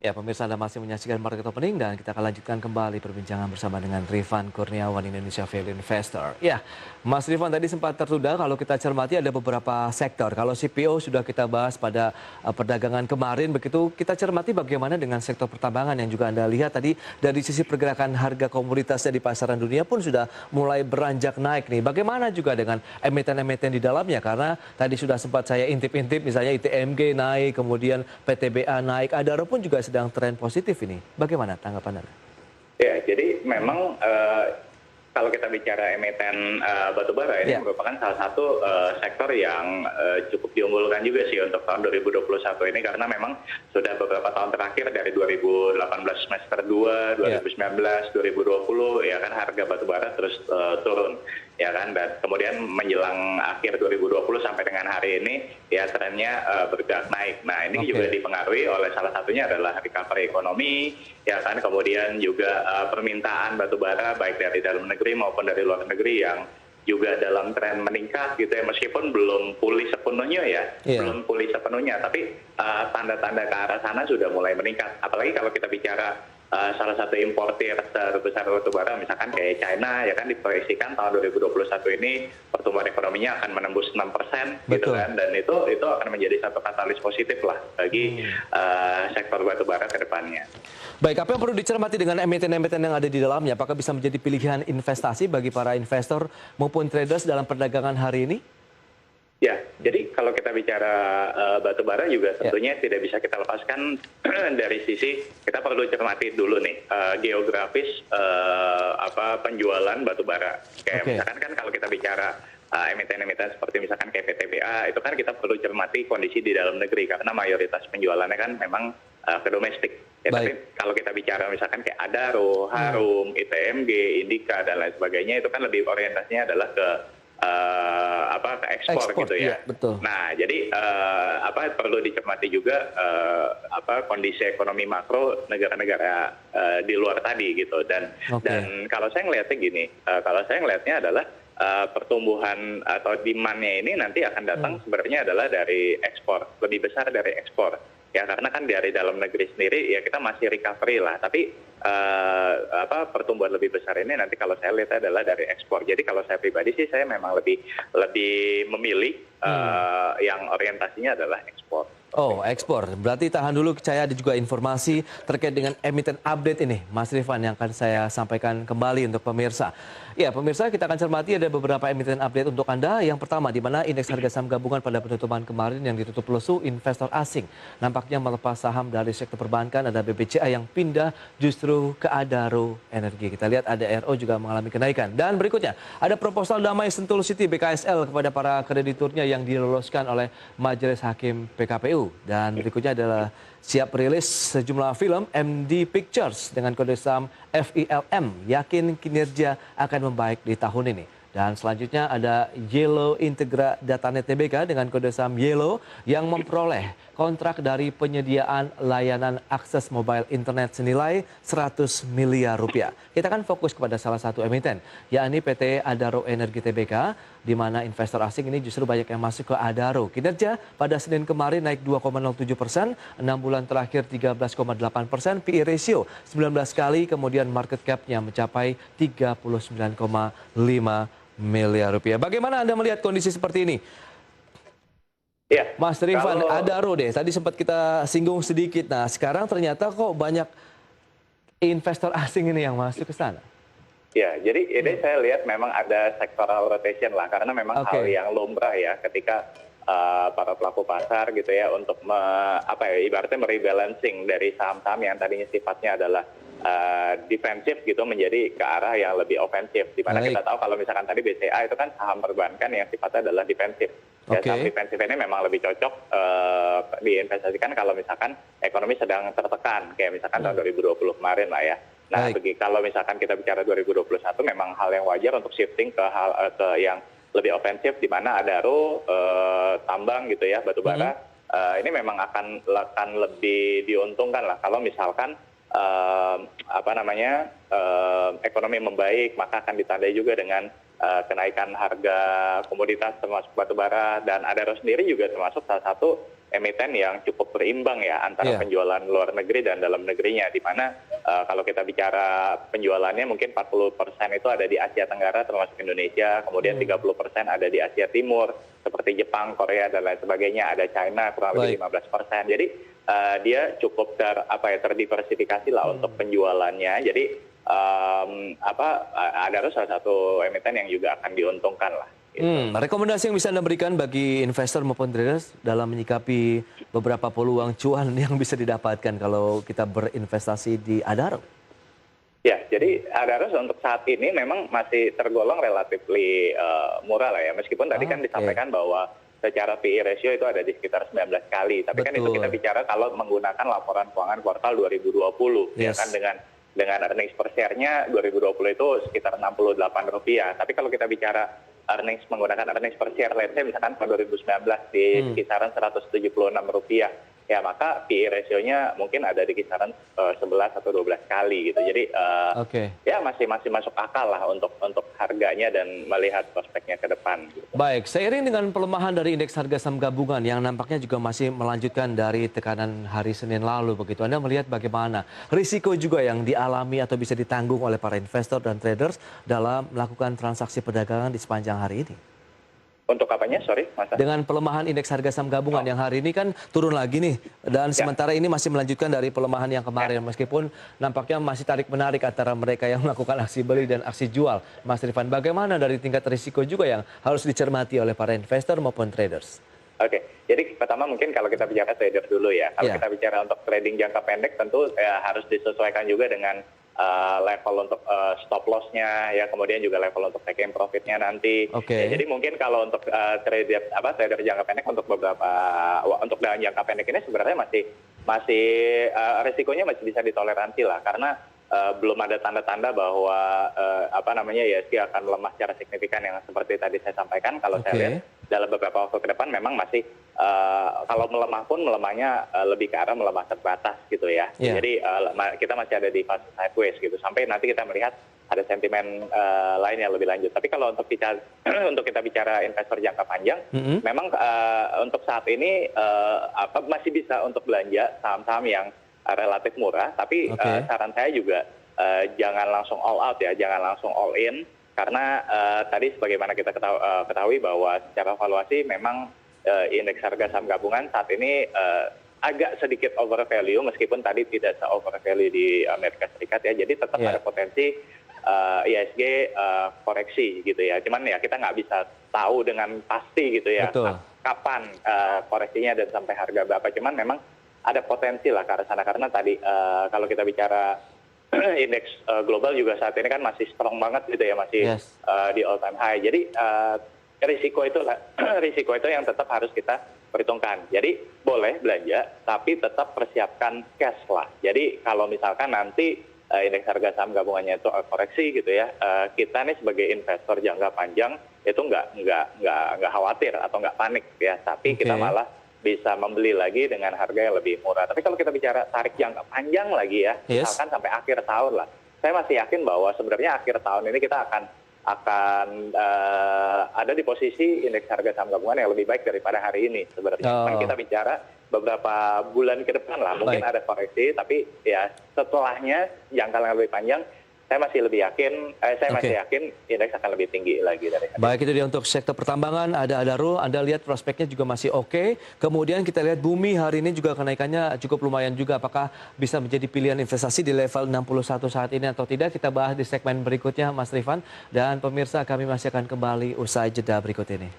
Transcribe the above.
Ya, pemirsa Anda masih menyaksikan Market Opening dan kita akan lanjutkan kembali perbincangan bersama dengan Rifan Kurniawan, Indonesia Value Investor. Ya, Mas Rifan tadi sempat tertunda kalau kita cermati ada beberapa sektor. Kalau CPO sudah kita bahas pada perdagangan kemarin, begitu kita cermati bagaimana dengan sektor pertambangan yang juga Anda lihat tadi dari sisi pergerakan harga komoditasnya di pasaran dunia pun sudah mulai beranjak naik nih. Bagaimana juga dengan emiten-emiten di dalamnya karena tadi sudah sempat saya intip-intip misalnya ITMG naik, kemudian PTBA naik, Adaro pun juga sedang tren positif ini. Bagaimana tanggapan Anda? Ya, jadi memang kalau kita bicara emiten batubara ini Ya, merupakan salah satu sektor yang cukup diunggulkan juga sih untuk tahun 2021 ini karena memang sudah beberapa tahun terakhir dari 2018 semester 2, ya, 2019, 2020 ya kan harga batubara terus turun ya kan dan kemudian menjelang akhir 2020 sampai dengan hari ini ya trennya bergerak naik. Nah, ini juga oke. dipengaruhi oleh salah satunya adalah recovery ekonomi ya kan kemudian juga permintaan batubara baik dari dalam negeri maupun dari luar negeri yang juga dalam tren meningkat gitu ya meskipun belum pulih sepenuhnya ya Iya, belum pulih sepenuhnya tapi tanda-tanda ke arah sana sudah mulai meningkat apalagi kalau kita bicara salah satu importir terbesar batubara misalkan kayak China ya kan diproyeksikan tahun 2021 ini pertumbuhan ekonominya akan menembus 6% gitu betul. kan dan itu akan menjadi satu katalis positif lah bagi sektor batubara ke depannya. Baik, apa yang perlu dicermati dengan emiten-emiten yang ada di dalamnya? Apakah bisa menjadi pilihan investasi bagi para investor maupun traders dalam perdagangan hari ini? Ya, jadi kalau kita bicara batubara juga Ya, tentunya tidak bisa kita lepaskan dari sisi kita perlu cermati dulu nih geografis penjualan batubara. Kayak oke. misalkan kan kalau kita bicara emiten-emiten seperti misalkan kayak PTBA itu kan kita perlu cermati kondisi di dalam negeri karena mayoritas penjualannya kan memang ke domestik. Ya, Baik. tapi kalau kita bicara misalkan kayak Adaro, Hmm. Harum, ITMG, Indika dan lain sebagainya itu kan lebih orientasinya adalah ke ke ekspor Ekspor, gitu iya ya. betul. Nah, jadi perlu dicermati juga kondisi ekonomi makro negara-negara di luar tadi gitu Oke. dan kalau saya ngelihatnya gini, kalau saya ngelihatnya adalah pertumbuhan atau demand-nya ini nanti akan datang Hmm. sebenarnya adalah dari ekspor, lebih besar dari ekspor. Ya karena kan dari dalam negeri sendiri ya kita masih recovery lah, tapi pertumbuhan lebih besar ini nanti kalau saya lihat adalah dari ekspor. Jadi kalau saya pribadi sih saya memang lebih lebih memilih Hmm. yang orientasinya adalah ekspor. Oh, ekspor. Berarti tahan dulu, saya ada juga informasi terkait dengan emiten update ini, Mas Rifan, yang akan saya sampaikan kembali untuk pemirsa. Ya, pemirsa, kita akan cermati ada beberapa emiten update untuk Anda. Yang pertama, di mana indeks harga saham gabungan pada penutupan kemarin yang ditutup lesu investor asing. Nampaknya melepas saham dari sektor perbankan, ada BBCA yang pindah justru ke Adaro Energi. Kita lihat ada RO juga mengalami kenaikan. Dan berikutnya, ada proposal damai Sentul City BKSL kepada para krediturnya yang diloloskan oleh Majelis Hakim PKPU. Dan berikutnya adalah siap rilis sejumlah film MD Pictures dengan kode saham FILM, yakin kinerja akan membaik di tahun ini. Dan selanjutnya ada Yellow Integra Datanet Tbk dengan kode saham Yellow yang memperoleh kontrak dari penyediaan layanan akses mobile internet senilai 100 miliar rupiah. Kita akan fokus kepada salah satu emiten, yakni PT Adaro Energi Tbk, di mana investor asing ini justru banyak yang masuk ke Adaro. Kinerja pada Senin kemarin naik 2,07%, 6 bulan terakhir 13,8%, PE ratio 19 kali, kemudian market cap-nya mencapai 39,5 miliar rupiah. Bagaimana Anda melihat kondisi seperti ini? Ya, Mas Rifan, kalau Adaro deh, tadi sempat kita singgung sedikit. Nah, sekarang ternyata kok banyak investor asing ini yang masuk ke sana. ya, jadi ini saya lihat memang ada sectoral rotation lah, karena memang hal Oke, yang lumrah ya ketika para pelaku pasar gitu ya untuk ibaratnya merebalancing dari saham-saham yang tadinya sifatnya adalah defensif gitu menjadi ke arah yang lebih ofensif. Di mana kita baik. tahu kalau misalkan tadi BCA itu kan saham perbankan yang sifatnya adalah defensif. Ya, saham Oke, defensif ini memang lebih cocok diinvestasikan kalau misalkan ekonomi sedang tertekan, kayak misalkan tahun 2020 kemarin lah ya. Nah, baik. kalau misalkan kita bicara 2021 memang hal yang wajar untuk shifting ke hal ke yang lebih ofensif di mana Adaro tambang gitu ya batubara Mm-mm. ini memang akan lebih diuntungkan lah kalau misalkan ekonomi membaik maka akan ditandai juga dengan kenaikan harga komoditas termasuk batubara, dan Adaro sendiri juga termasuk salah satu emiten yang cukup berimbang ya antara penjualan luar negeri dan dalam negerinya, di mana kalau kita bicara penjualannya mungkin 40% itu ada di Asia Tenggara termasuk Indonesia, kemudian 30% ada di Asia Timur seperti Jepang, Korea dan lain sebagainya, ada China kurang lebih 15%. Jadi dia cukup terdiversifikasi lah untuk penjualannya. Jadi Adaro salah satu emiten yang juga akan diuntungkan lah. Rekomendasi yang bisa Anda berikan bagi investor maupun traders dalam menyikapi beberapa peluang cuan yang bisa didapatkan kalau kita berinvestasi di Adaro? Ya, jadi Adaro untuk saat ini memang masih tergolong relatif murah lah ya. Meskipun tadi kan disampaikan bahwa secara PE ratio itu ada di sekitar 19 kali. Tapi kan itu kita bicara kalau menggunakan laporan keuangan kuartal 2020. Ya kan dengan earnings per share-nya 2020 itu sekitar Rp68. Tapi kalau kita bicara menggunakan earnings per share, let's say misalkan tahun 2019 di kisaran Rp176, ya maka PE ratio-nya mungkin ada di kisaran 11 atau 12 kali gitu. Jadi ya masih masuk akal lah untuk harganya dan melihat prospeknya ke depan. Gitu. Baik, seiring dengan pelemahan dari indeks harga saham gabungan yang nampaknya juga masih melanjutkan dari tekanan hari Senin lalu begitu. Anda melihat bagaimana risiko juga yang dialami atau bisa ditanggung oleh para investor dan traders dalam melakukan transaksi perdagangan di sepanjang hari ini? Untuk apanya? Sorry, Mas. Dengan pelemahan indeks harga saham gabungan yang hari ini kan turun lagi nih. Dan sementara ini masih melanjutkan dari pelemahan yang kemarin. Meskipun nampaknya masih tarik-menarik antara mereka yang melakukan aksi beli dan aksi jual. Mas Rifan, bagaimana dari tingkat risiko juga yang harus dicermati oleh para investor maupun traders? Oke, jadi pertama mungkin kalau kita bicara trader dulu ya. Kalau kita bicara untuk trading jangka pendek tentu harus disesuaikan juga dengan level untuk stop loss-nya, ya kemudian juga level untuk taking profit-nya nanti. Ya, jadi mungkin kalau untuk trader jangka pendek untuk dalam jangka pendek ini sebenarnya masih risikonya masih bisa ditoleransi lah, karena belum ada tanda-tanda bahwa IHSG akan melemah secara signifikan yang seperti tadi saya sampaikan. Kalau saya lihat dalam beberapa waktu ke depan memang masih kalau melemah pun melemahnya lebih ke arah melemah terbatas gitu ya. Jadi kita masih ada di fase sideways gitu sampai nanti kita melihat ada sentimen lain yang lebih lanjut. Tapi kalau untuk kita bicara investor jangka panjang, memang untuk saat ini masih bisa untuk belanja saham-saham yang relatif murah, tapi saran saya juga jangan langsung all out ya, jangan langsung all in, karena tadi sebagaimana kita ketahui bahwa secara valuasi memang indeks harga saham gabungan saat ini agak sedikit overvalue, meskipun tadi tidak se-overvalue di Amerika Serikat ya, jadi tetap ada potensi IHSG koreksi gitu ya, cuman ya kita nggak bisa tahu dengan pasti gitu ya kapan koreksinya dan sampai harga berapa, cuman memang ada potensi lah ke arah sana, karena tadi kalau kita bicara indeks global juga saat ini kan masih strong banget gitu ya, masih di all time high. Jadi risiko itu yang tetap harus kita perhitungkan. Jadi boleh belanja, tapi tetap persiapkan cash lah. Jadi kalau misalkan nanti indeks harga saham gabungannya itu koreksi gitu ya, kita nih sebagai investor jangka panjang itu nggak khawatir atau nggak panik ya, tapi kita malah bisa membeli lagi dengan harga yang lebih murah. Tapi kalau kita bicara tarik jangka panjang lagi ya, misalkan sampai akhir tahun lah, saya masih yakin bahwa sebenarnya akhir tahun ini kita akan ada di posisi indeks harga saham gabungan yang lebih baik daripada hari ini sebenarnya. Kita bicara beberapa bulan ke depan lah, mungkin ada koreksi, tapi ya setelahnya jangka yang lebih panjang, saya masih yakin indeks akan lebih tinggi lagi dari hari. Baik, itu dia untuk sektor pertambangan, ada Adaro, Anda lihat prospeknya juga masih oke. Kemudian kita lihat Bumi hari ini juga kenaikannya cukup lumayan juga. Apakah bisa menjadi pilihan investasi di level 61 saat ini atau tidak? Kita bahas di segmen berikutnya, Mas Rifan. Dan pemirsa, kami masih akan kembali usai jeda berikut ini.